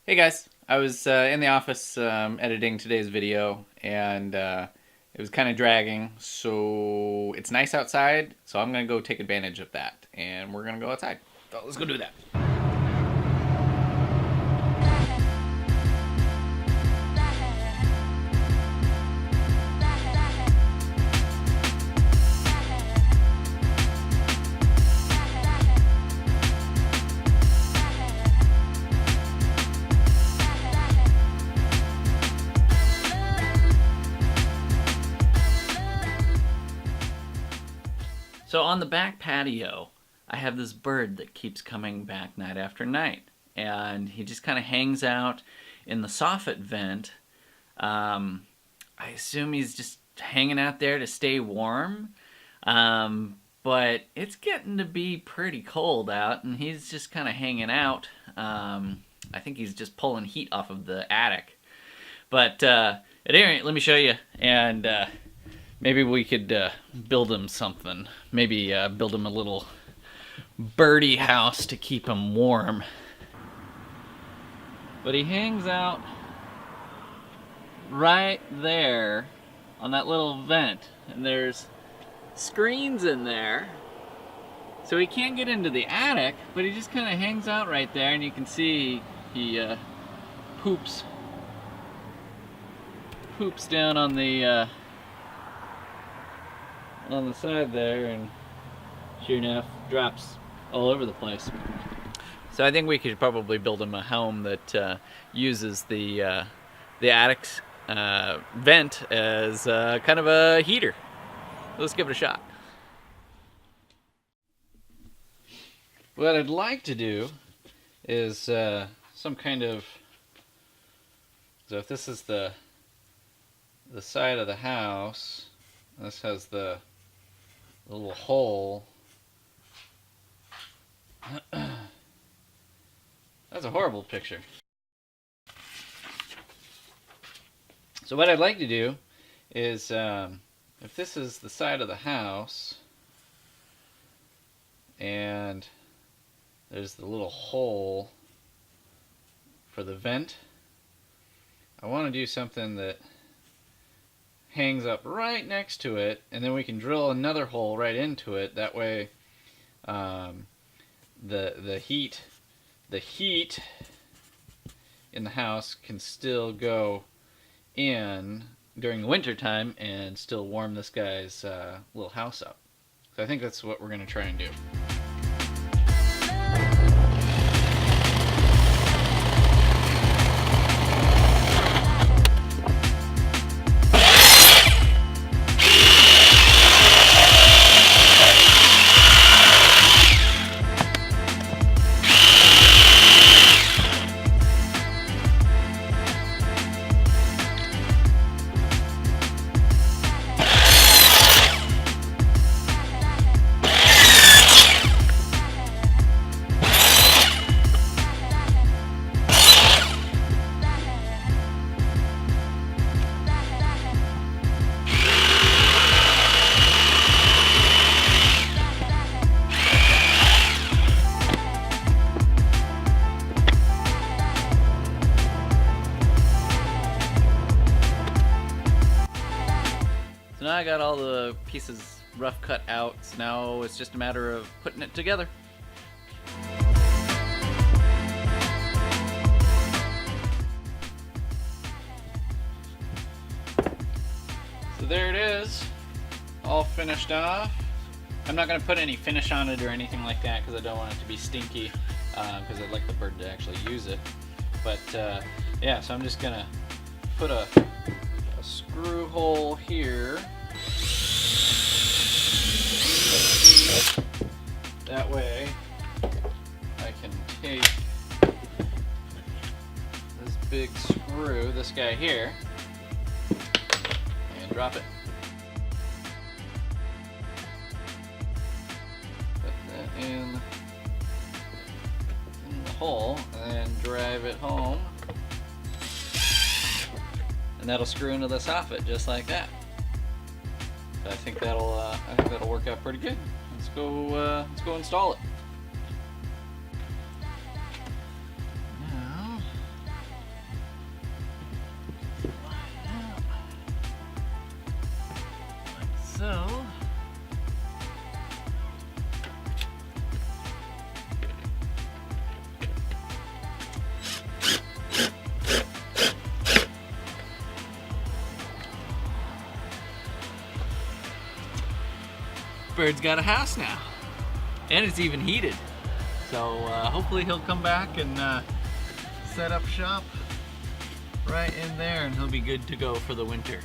Hey guys, I was in the office editing today's video and it was kind of dragging, so it's nice outside, so I'm gonna go take advantage of that and we're gonna go outside. So let's go do that. So on the back patio, I have this bird that keeps coming back night after night. And he just kind of hangs out in the soffit vent. I assume he's just hanging out there to stay warm. But it's getting to be pretty cold out, and he's just kind of hanging out. I think he's just pulling heat off of the attic. But at any rate, let me show you. And maybe we could build him something. Maybe build him a little birdie house to keep him warm. But he hangs out right there on that little vent. And there's screens in there. So he can't get into the attic, but he just kind of hangs out right there. And you can see he poops down on the side there, and sure enough, drops all over the place. So I think we could probably build him a home that uses the attic's vent as kind of a heater. Let's give it a shot. What I'd like to do is some kind of, so if this is the side of the house, this has the little hole. That's a horrible picture. So what I'd like to do is, if this is the side of the house, and there's the little hole for the vent, I want to do something that hangs up right next to it, and then we can drill another hole right into it. That way the heat in the house can still go in during the winter time and still warm this guy's little house up. So I think that's what we're going to try and do. Now I got all the pieces rough cut out, so now it's just a matter of putting it together. So there it is, all finished off. I'm not going to put any finish on it or anything like that because I don't want it to be stinky, because I'd like the bird to actually use it. But yeah, so I'm just going to put a screw hole here. That way I can take this big screw, this guy here, and drop it. Put that in the hole and then drive it home. And that'll screw into the soffit just like that. So I think that'll work out pretty good. Let's go install it. Now bird's got a house now. And it's even heated. So hopefully he'll come back and set up shop right in there, and he'll be good to go for the winter.